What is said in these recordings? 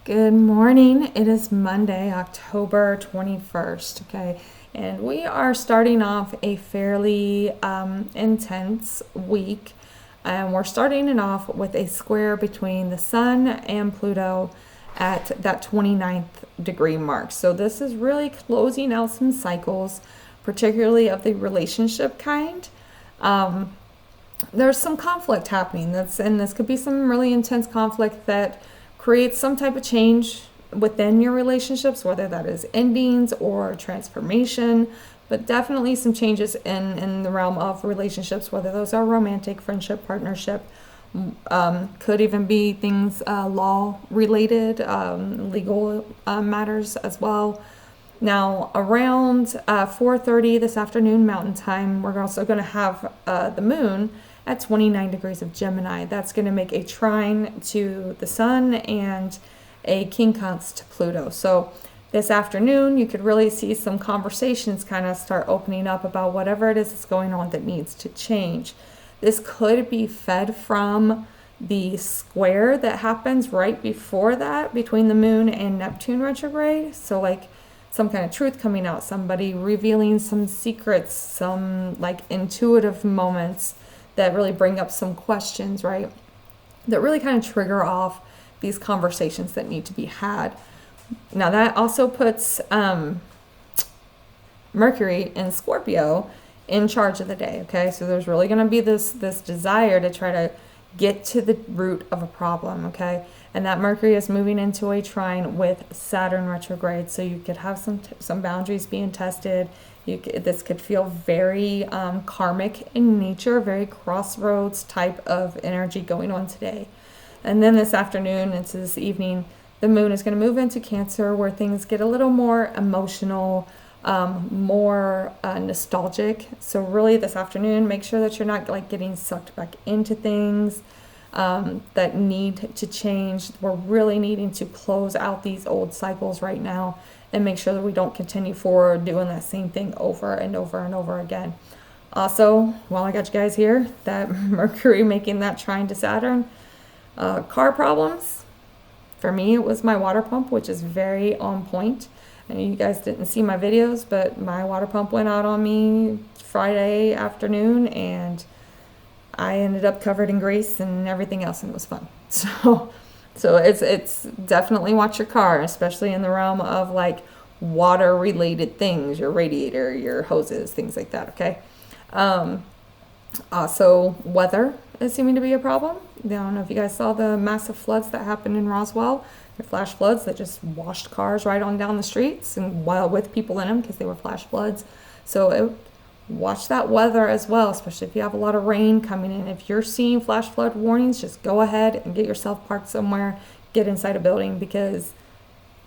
Good morning. It is Monday, October 21st, okay? And we are starting off a fairly intense week. And we're starting it off with a square between the Sun and Pluto at that 29th degree mark. So this is really closing out some cycles, particularly of the relationship kind. There's some conflict happening, and this could be some really intense conflict that creates some type of change within your relationships, whether that is endings or transformation, but definitely some changes in the realm of relationships, whether those are romantic, friendship, partnership. Could even be things law related, legal matters as well. Now, around 4:30 this afternoon Mountain Time, we're also going to have the moon at 29 degrees of Gemini. That's going to make a trine to the Sun and a quincunx to Pluto. So this afternoon, you could really see some conversations kind of start opening up about whatever it is that's going on that needs to change. This could be fed from the square that happens right before that between the moon and Neptune retrograde. So like some kind of truth coming out, somebody revealing some secrets, some like intuitive moments that really bring up some questions, right? That really kind of trigger off these conversations that need to be had. Now that also puts Mercury in Scorpio in charge of the day, okay? So there's really going to be this desire to try to get to the root of a problem, okay? And that Mercury is moving into a trine with Saturn retrograde, so you could have some boundaries being tested. This could feel very karmic in nature, very crossroads type of energy going on today. And then this afternoon into this evening, the moon is going to move into Cancer, where things get a little more emotional, more nostalgic. So really this afternoon, make sure that you're not like getting sucked back into things that need to change. We're really needing to close out these old cycles right now and make sure that we don't continue forward doing that same thing over and over and over again. Also, while I got you guys here, that Mercury making that trine to Saturn, car problems. For me, it was my water pump, which is very on point. And you guys didn't see my videos, but my water pump went out on me Friday afternoon, and I ended up covered in grease and everything else, and it was fun. So it's definitely watch your car, especially in the realm of like water related things, your radiator, your hoses, things like that, okay? Also, weather is seeming to be a problem. I don't know if you guys saw the massive floods that happened in Roswell. The flash floods that just washed cars right on down the streets, and while with people in them because they were flash floods. So watch that weather as well, especially if you have a lot of rain coming in. If you're seeing flash flood warnings, just go ahead and get yourself parked somewhere, get inside a building, because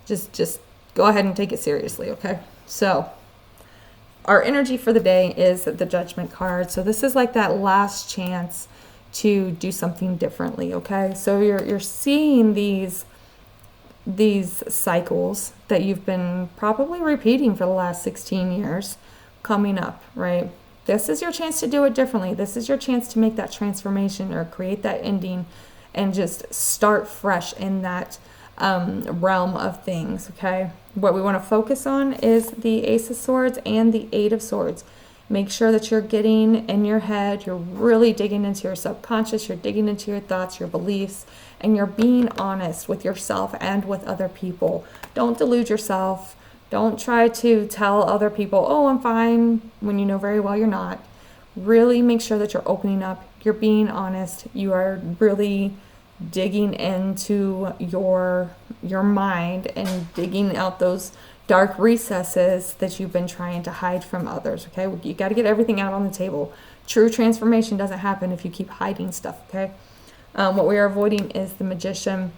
just go ahead and take it seriously, okay? So our energy for the day is the Judgment card. So this is like that last chance to do something differently, okay? So you're seeing these cycles that you've been probably repeating for the last 16 years coming up, right? This is your chance to do it differently. This is your chance to make that transformation or create that ending and just start fresh in that realm of things, okay? What we want to focus on is the Ace of Swords and the Eight of Swords. Make sure that you're getting in your head, you're really digging into your subconscious, you're digging into your thoughts, your beliefs, and you're being honest with yourself and with other people. Don't delude yourself. Don't try to tell other people, oh, I'm fine, when you know very well you're not. Really make sure that you're opening up, you're being honest, you are really digging into your mind and digging out those dark recesses that you've been trying to hide from others, okay? You got to get everything out on the table. True transformation doesn't happen if you keep hiding stuff, okay? What we are avoiding is the Magician.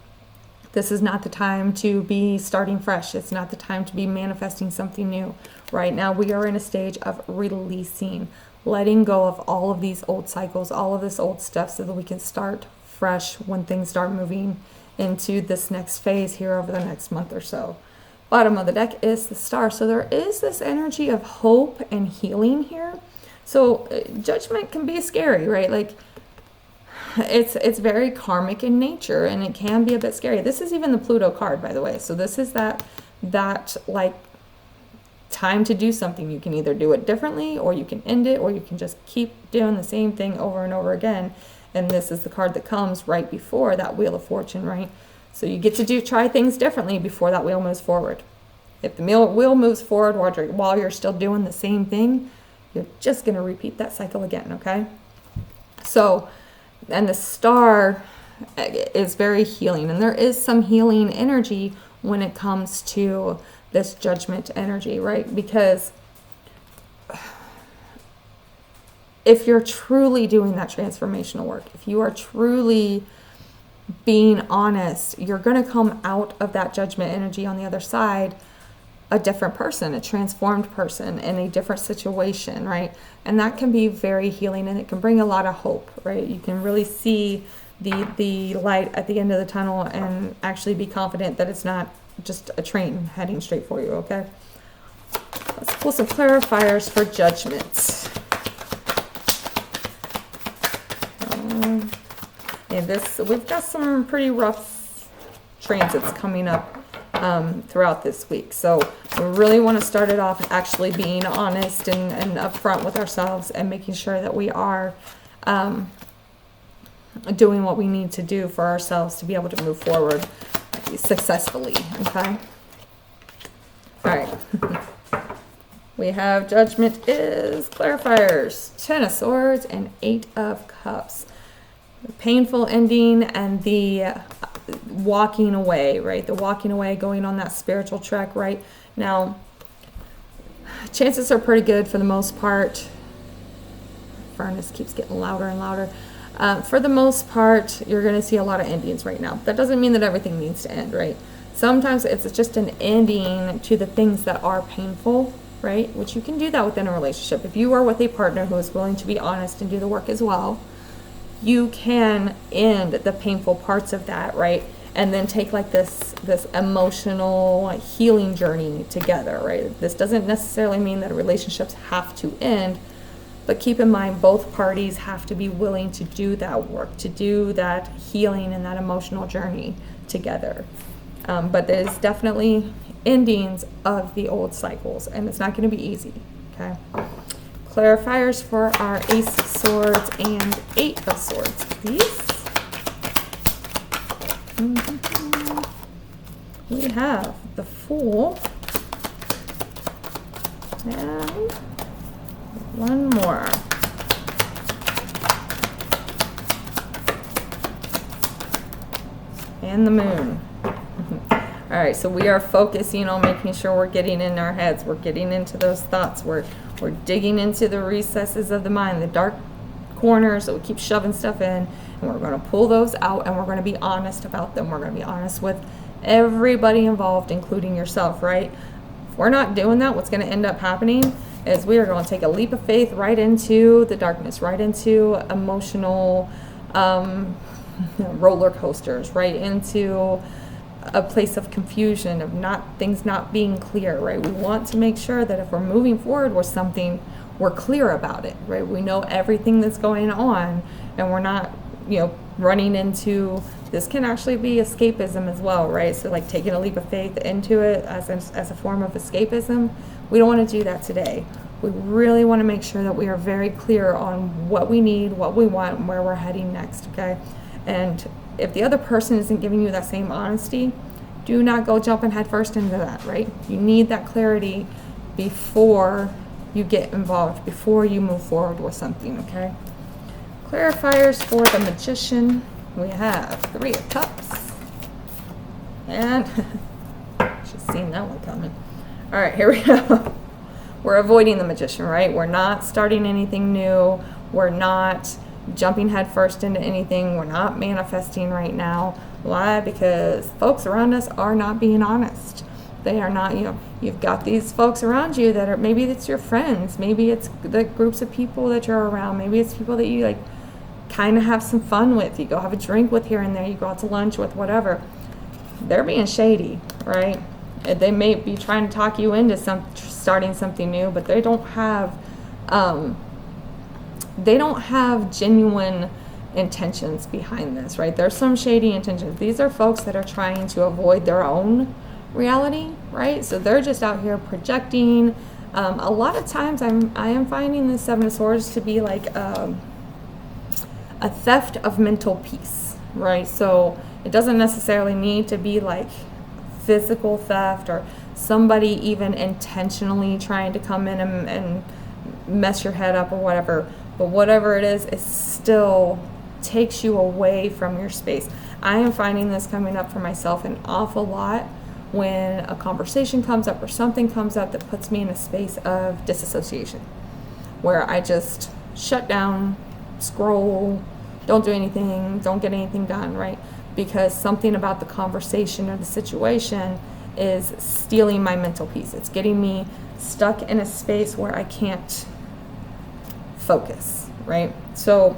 This is not the time to be starting fresh. It's not the time to be manifesting something new. Right now, we are in a stage of releasing, letting go of all of these old cycles, all of this old stuff, so that we can start fresh when things start moving into this next phase here over the next month or so. Bottom of the deck is the Star. So there is this energy of hope and healing here. So Judgment can be scary, right? Like it's very karmic in nature, and it can be a bit scary. This is even the Pluto card, by the way. So this is that like time to do something. You can either do it differently, or you can end it, or you can just keep doing the same thing over and over again. And this is the card that comes right before that Wheel of Fortune, right? So you get to try things differently before that wheel moves forward. If the wheel moves forward while you're still doing the same thing, you're just going to repeat that cycle again, okay? So, and the Star is very healing, and there is some healing energy when it comes to this Judgment energy, right? Because if you're truly doing that transformational work, if you are truly being honest, you're going to come out of that Judgment energy on the other side a different person, a transformed person in a different situation, right? And that can be very healing, and it can bring a lot of hope, right? You can really see the light at the end of the tunnel and actually be confident that it's not just a train heading straight for you, okay? Let's pull some clarifiers for Judgment. And we've got some pretty rough transits coming up throughout this week. So we really want to start it off actually being honest and upfront with ourselves, and making sure that we are doing what we need to do for ourselves to be able to move forward successfully, okay? All right. We have Judgment is clarifiers, 10 of Swords and 8 of Cups. The painful ending and the walking away, right? The walking away, going on that spiritual trek, right? Now, chances are pretty good for the most part. Furnace keeps getting louder and louder. For the most part, you're going to see a lot of endings right now. That doesn't mean that everything needs to end, right? Sometimes it's just an ending to the things that are painful, right? Which you can do that within a relationship. If you are with a partner who is willing to be honest and do the work as well, you can end the painful parts of that, right? And then take like this emotional healing journey together, right? This doesn't necessarily mean that relationships have to end, but keep in mind both parties have to be willing to do that work, to do that healing and that emotional journey together. But there's definitely endings of the old cycles, and it's not going to be easy, okay? Clarifiers for our Ace of Swords and 8 of Swords, please. We have the Fool and one more. And the Moon. All right, so we are focusing on making sure we're getting in our heads. We're getting into those thoughts. We're digging into the recesses of the mind, the dark corners that we keep shoving stuff in, and we're going to pull those out, and we're going to be honest about them. We're going to be honest with everybody involved, including yourself, right? If we're not doing that, what's going to end up happening is we are going to take a leap of faith right into the darkness, right into emotional roller coasters, right into a place of confusion, of things not being clear, right? We want to make sure that if we're moving forward with something, we're clear about it, right? We know everything that's going on, and we're not, running into, this can actually be escapism as well, right? So like taking a leap of faith into it as a form of escapism, we don't want to do that today. We really want to make sure that we are very clear on what we need, what we want, and where we're heading next, okay? And if the other person isn't giving you that same honesty, do not go jumping headfirst into that, right? You need that clarity before you get involved, before you move forward with something, okay? Clarifiers for the Magician. We have 3 of Cups. And she's seen that one coming. All right, here we go. We're avoiding the Magician, right? We're not starting anything new. We're not jumping headfirst into anything. We're not manifesting right now. Why? Because folks around us are not being honest. They are not, you've got these folks around you that are, maybe it's your friends, maybe it's the groups of people that you're around, maybe it's people that you kind of have some fun with, you go have a drink with here and there, you go out to lunch with, whatever. They're being shady, right? They may be trying to talk you into starting something new, but they don't have genuine intentions behind this, right? There's some shady intentions. These are folks that are trying to avoid their own reality, right? So they're just out here projecting. A lot of times I am finding the Seven of Swords to be like a theft of mental peace, right? So it doesn't necessarily need to be like physical theft or somebody even intentionally trying to come in and mess your head up or whatever. But whatever it is, it still takes you away from your space. I am finding this coming up for myself an awful lot when a conversation comes up or something comes up that puts me in a space of disassociation, where I just shut down, scroll, don't do anything, don't get anything done, right? Because something about the conversation or the situation is stealing my mental peace. It's getting me stuck in a space where I can't focus, right? So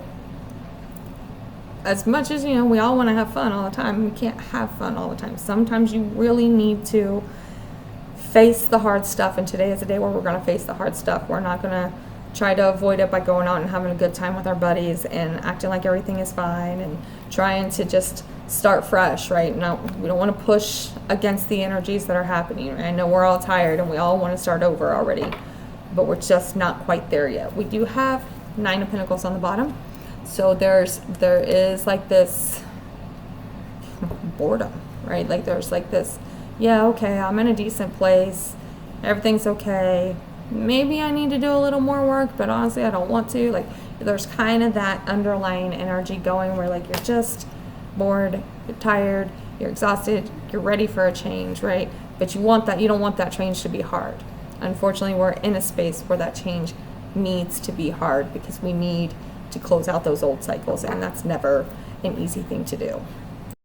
as much as, we all want to have fun all the time, we can't have fun all the time. Sometimes you really need to face the hard stuff, and today is a day where we're going to face the hard stuff. We're not going to try to avoid it by going out and having a good time with our buddies and acting like everything is fine and trying to just start fresh, right? Now, we don't want to push against the energies that are happening. I know we're all tired and we all want to start over already, but we're just not quite there yet. We do have Nine of Pentacles on the bottom. So there is like this boredom, right? Like there's like this, yeah, okay, I'm in a decent place. Everything's okay. Maybe I need to do a little more work, but honestly, I don't want to. Like there's kind of that underlying energy going where like you're just bored, you're tired, you're exhausted, you're ready for a change, right? But you don't want that change to be hard. Unfortunately, we're in a space where that change needs to be hard because we need to close out those old cycles, and that's never an easy thing to do.